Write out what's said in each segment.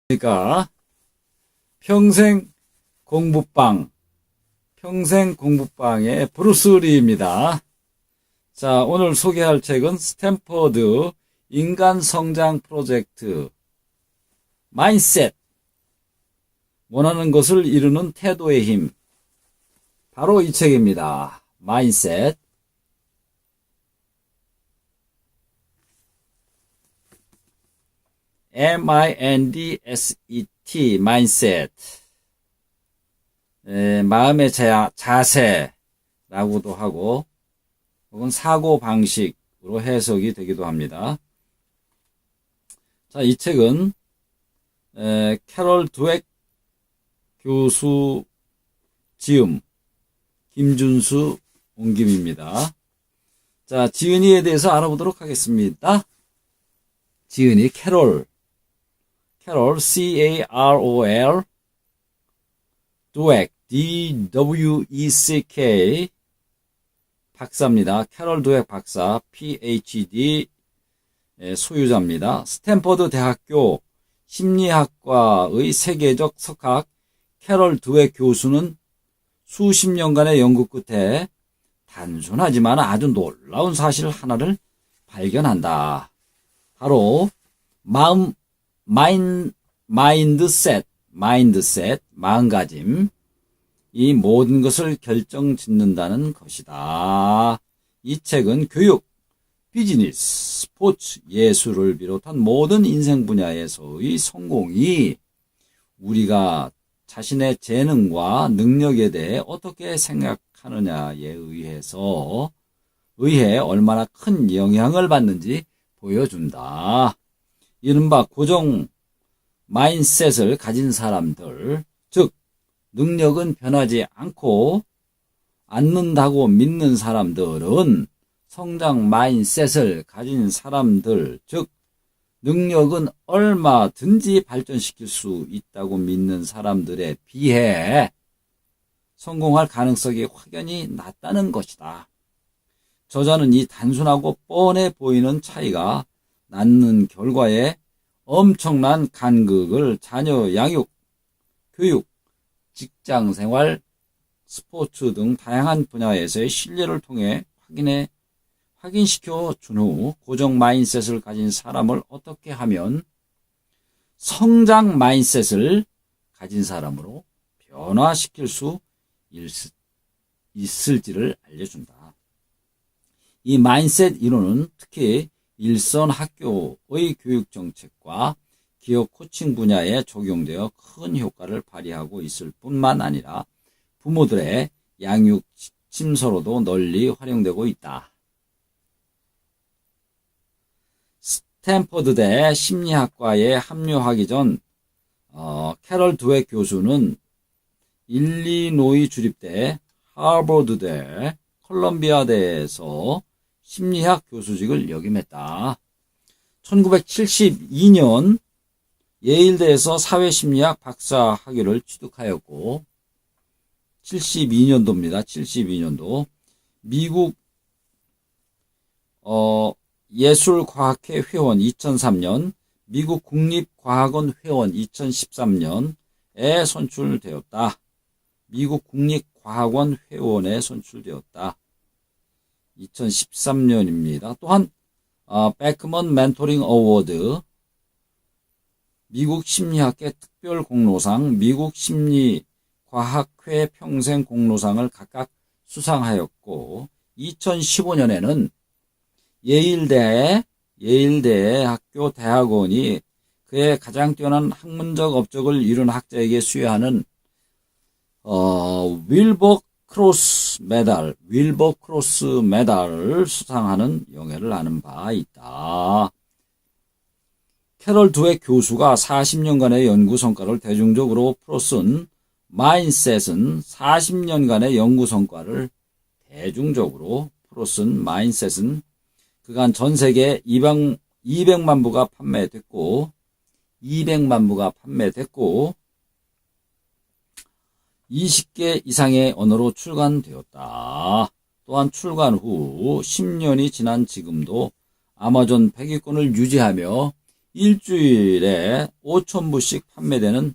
그러니까 평생 공부방의 브루스 리입니다. 자, 오늘 소개할 책은 스탠퍼드 인간 성장 프로젝트 마인셋, 원하는 것을 이루는 태도의 힘, 바로 이 책입니다. 마인셋. mindset, mindset. 마음의 자세라고도 하고, 혹은 사고방식으로 해석이 되기도 합니다. 자, 이 책은, 캐럴 드웨 교수 지음, 김준수 옮김입니다. 자, 지은이에 대해서 알아보도록 하겠습니다. 지은이 캐롤, C-A-R-O-L, 드웨크, D-W-E-C-K, 박사입니다. 캐롤 드웨크 박사, PhD 소유자입니다. 스탠퍼드 대학교 심리학과의 세계적 석학 캐롤 드웨크 교수는 수십 년간의 연구 끝에 단순하지만 아주 놀라운 사실 하나를 발견한다. 바로 마인드셋, 마음가짐, 이 모든 것을 결정짓는다는 것이다. 이 책은 교육, 비즈니스, 스포츠, 예술을 비롯한 모든 인생 분야에서의 성공이 우리가 자신의 재능과 능력에 대해 어떻게 생각하느냐에 의해 얼마나 큰 영향을 받는지 보여준다. 이른바 고정 마인셋을 가진 사람들, 즉 능력은 변하지 않는다고 믿는 사람들은 성장 마인셋을 가진 사람들, 즉 능력은 얼마든지 발전시킬 수 있다고 믿는 사람들에 비해 성공할 가능성이 확연히 낮다는 것이다. 저자는 이 단순하고 뻔해 보이는 차이가 낳는 결과에 엄청난 간극을 자녀 양육, 교육, 직장생활, 스포츠 등 다양한 분야에서의 신뢰를 통해 확인시켜 준 후 고정 마인셋을 가진 사람을 어떻게 하면 성장 마인셋을 가진 사람으로 변화시킬 수 있을지를 알려준다. 이 마인셋 이론은 특히 일선 학교의 교육 정책과 기업 코칭 분야에 적용되어 큰 효과를 발휘하고 있을 뿐만 아니라 부모들의 양육 지침서로도 널리 활용되고 있다. 스탠퍼드대 심리학과에 합류하기 전 캐럴 드웨크 교수는 일리노이 주립대, 하버드대, 콜럼비아대에서 심리학 교수직을 역임했다. 1972년 예일대에서 사회심리학 박사 학위를 취득하였고 72년도입니다. 72년도 미국 예술과학회 회원 2003년, 미국 국립과학원 회원 2013년에 선출되었다. 미국 국립과학원 회원에 선출되었다. 2013년입니다. 또한 베크먼 멘토링 어워드, 미국 심리학계 특별 공로상, 미국 심리과학회 평생 공로상을 각각 수상하였고 2015년에는 예일대 학교 대학원이 그의 가장 뛰어난 학문적 업적을 이룬 학자에게 수여하는 윌버 크로스 메달을 수상하는 영예를 아는 바 있다. 캐럴 드웨크 교수가 40년간의 연구 성과를 대중적으로 풀어쓴 마인셋은 40년간의 연구 성과를 대중적으로 풀어쓴 마인셋은 그간 전 세계 200만 부가 판매됐고 20개 이상의 언어로 출간되었다. 또한 출간 후 10년이 지난 지금도 아마존 100위권을 유지하며 일주일에 5,000부씩 판매되는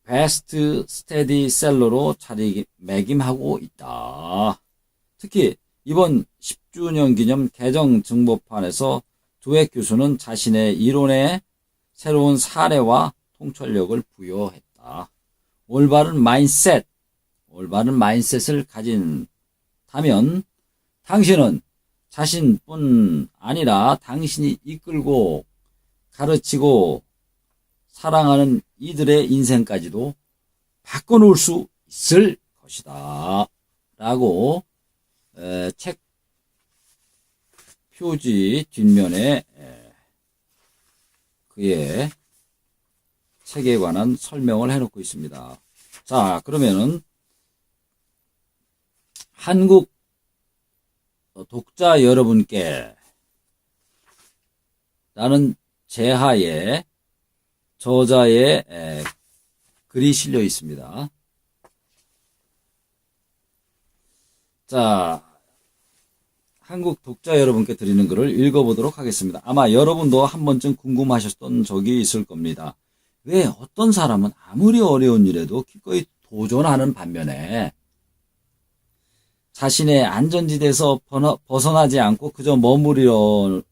베스트 스테디셀러로 자리매김하고 있다. 특히 이번 10주년 기념 개정 증보판에서 두획 교수는 자신의 이론에 새로운 사례와 통찰력을 부여했다. 올바른 마인셋을 가진다면 당신은 자신뿐 아니라 당신이 이끌고 가르치고 사랑하는 이들의 인생까지도 바꿔놓을 수 있을 것이다. 라고 책 표지 뒷면에 그의 책에 관한 설명을 해놓고 있습니다. 자, 그러면은 한국 독자 여러분께 라는 제하에 저자의 글이 실려 있습니다. 자, 한국 독자 여러분께 드리는 글을 읽어보도록 하겠습니다. 아마 여러분도 한 번쯤 궁금하셨던 적이 있을 겁니다. 왜 어떤 사람은 아무리 어려운 일에도 기꺼이 도전하는 반면에 자신의 안전지대에서 벗어나지 않고 그저 머무르려는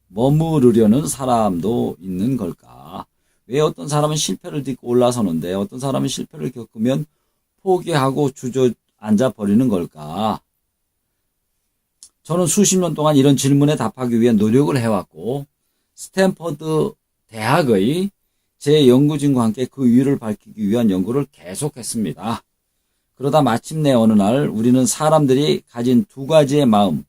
사람도 있는 걸까? 왜 어떤 사람은 실패를 딛고 올라서는데 어떤 사람은 실패를 겪으면 포기하고 주저앉아 버리는 걸까? 저는 수십 년 동안 이런 질문에 답하기 위해 노력을 해왔고 스탠퍼드 대학의 제 연구진과 함께 그 이유를 밝히기 위한 연구를 계속했습니다. 그러다 마침내 어느 날 우리는 사람들이 가진 두 가지의 마음,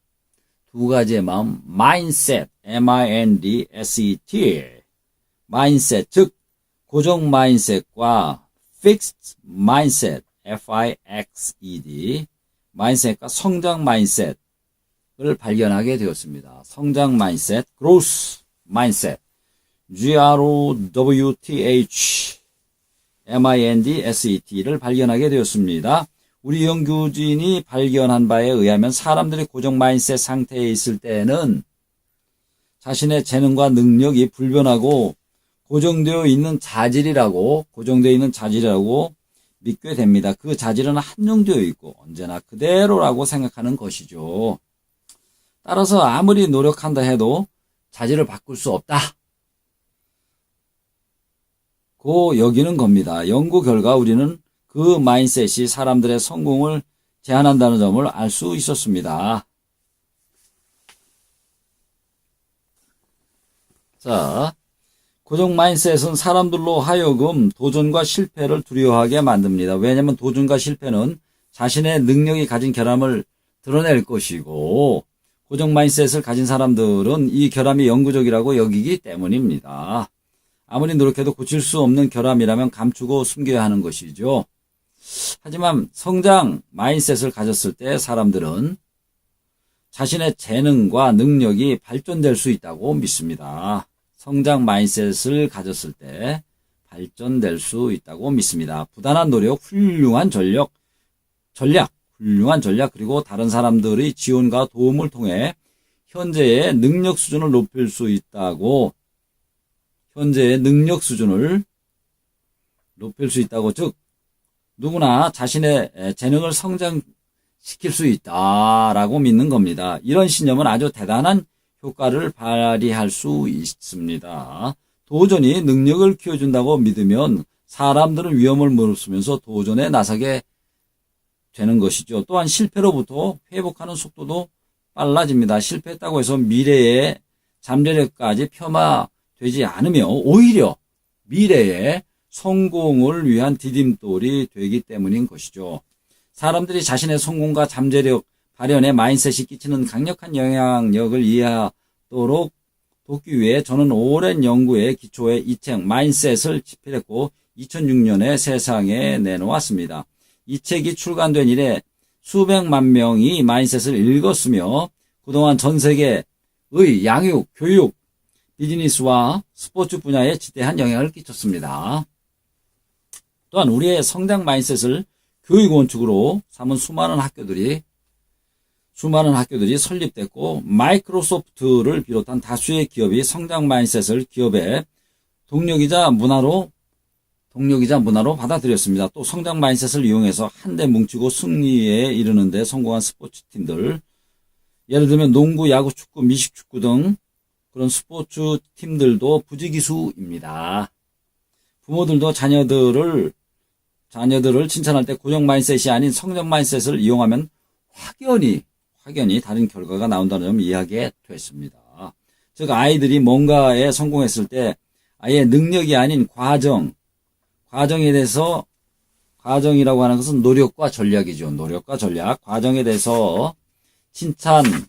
mindset, M-I-N-D-S-E-T, mindset, 즉 고정 마인셋과 fixed mindset, F-I-X-E-D, mindset과 성장 마인셋을 발견하게 되었습니다. 성장 마인셋, growth mindset, G-R-O-W-T-H, M-I-N-D-S-E-T를 발견하게 되었습니다. 우리 연구진이 발견한 바에 의하면 사람들이 고정 마인셋 상태에 있을 때에는 자신의 재능과 능력이 불변하고 고정되어 있는 자질이라고 믿게 됩니다. 그 자질은 한정되어 있고 언제나 그대로라고 생각하는 것이죠. 따라서 아무리 노력한다 해도 자질을 바꿀 수 없다. 고 여기는 겁니다. 연구 결과 우리는 그 마인셋이 사람들의 성공을 제한한다는 점을 알 수 있었습니다. 자, 고정 마인셋은 사람들로 하여금 도전과 실패를 두려워하게 만듭니다. 왜냐하면 도전과 실패는 자신의 능력이 가진 결함을 드러낼 것이고 고정 마인셋을 가진 사람들은 이 결함이 영구적이라고 여기기 때문입니다. 아무리 노력해도 고칠 수 없는 결함이라면 감추고 숨겨야 하는 것이죠. 하지만 성장 마인셋을 가졌을 때 사람들은 자신의 재능과 능력이 발전될 수 있다고 믿습니다. 성장 마인셋을 가졌을 때 발전될 수 있다고 믿습니다. 부단한 노력, 훌륭한 전략, 그리고 다른 사람들의 지원과 도움을 통해 현재의 능력 수준을 높일 수 있다고 즉 누구나 자신의 재능을 성장시킬 수 있다라고 믿는 겁니다. 이런 신념은 아주 대단한 효과를 발휘할 수 있습니다. 도전이 능력을 키워준다고 믿으면 사람들은 위험을 무릅쓰면서 도전에 나서게 되는 것이죠. 또한 실패로부터 회복하는 속도도 빨라집니다. 실패했다고 해서 미래의 잠재력까지 폄하되지 않으며 오히려 미래의 성공을 위한 디딤돌이 되기 때문인 것이죠. 사람들이 자신의 성공과 잠재력 발현에 마인셋이 끼치는 강력한 영향력을 이해하도록 돕기 위해 저는 오랜 연구의 기초에 이 책 마인셋을 집필했고 2006년에 세상에 내놓았습니다. 이 책이 출간된 이래 수백만 명이 마인셋을 읽었으며 그동안 전 세계의 양육, 교육, 비즈니스와 스포츠 분야에 지대한 영향을 끼쳤습니다. 또한 우리의 성장 마인셋을 교육 원칙으로 삼은 수많은 학교들이 수많은 학교들이 설립됐고 마이크로소프트를 비롯한 다수의 기업이 성장 마인셋을 기업의 동력이자 문화로 받아들였습니다. 또 성장 마인셋을 이용해서 한데 뭉치고 승리에 이르는 데 성공한 스포츠팀들, 예를 들면 농구, 야구, 축구, 미식축구 등 그런 스포츠 팀들도 부지기수입니다. 부모들도 자녀들을 칭찬할 때 고정 마인셋이 아닌 성장 마인셋을 이용하면 확연히 다른 결과가 나온다는 점을 이해하게 됐습니다. 즉 아이들이 뭔가에 성공했을 때 아예 능력이 아닌 과정에 대해서, 과정이라고 하는 것은 노력과 전략이죠. 노력과 전략. 과정에 대해서 칭찬하는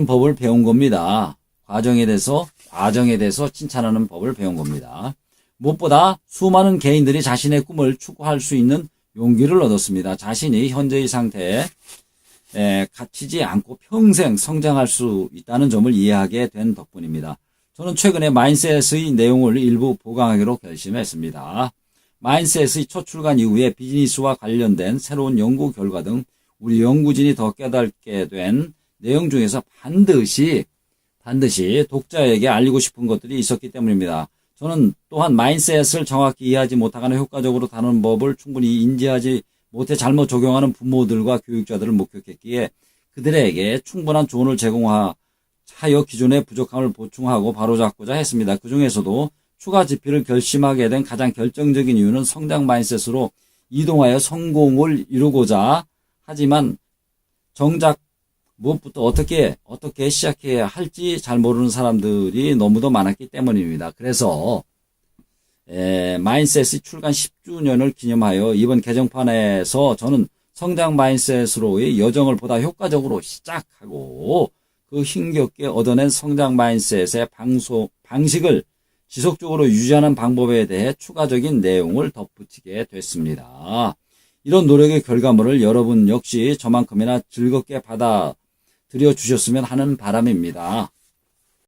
법을 배운 겁니다. 과정에 대해서 칭찬하는 법을 배운 겁니다. 무엇보다 수많은 개인들이 자신의 꿈을 추구할 수 있는 용기를 얻었습니다. 자신이 현재의 상태에 갇히지 않고 평생 성장할 수 있다는 점을 이해하게 된 덕분입니다. 저는 최근에 마인셋의 내용을 일부 보강하기로 결심했습니다. 마인셋의 첫 출간 이후에 비즈니스와 관련된 새로운 연구 결과 등 우리 연구진이 더 깨닫게 된 내용 중에서 반드시 독자에게 알리고 싶은 것들이 있었기 때문입니다. 저는 또한 마인셋을 정확히 이해하지 못하거나 효과적으로 다루는 법을 충분히 인지하지 못해 잘못 적용하는 부모들과 교육자들을 목격했기에 그들에게 충분한 조언을 제공하여 기존의 부족함을 보충하고 바로잡고자 했습니다. 그 중에서도 추가 집필을 결심하게 된 가장 결정적인 이유는 성장 마인셋으로 이동하여 성공을 이루고자 하지만 정작 무엇부터 어떻게 시작해야 할지 잘 모르는 사람들이 너무도 많았기 때문입니다. 그래서 마인셋이 출간 10주년을 기념하여 이번 개정판에서 저는 성장 마인셋으로의 여정을 보다 효과적으로 시작하고 그 힘겹게 얻어낸 성장 마인셋의 방식을 지속적으로 유지하는 방법에 대해 추가적인 내용을 덧붙이게 됐습니다. 이런 노력의 결과물을 여러분 역시 저만큼이나 즐겁게 받아들여 주셨으면 하는 바람입니다.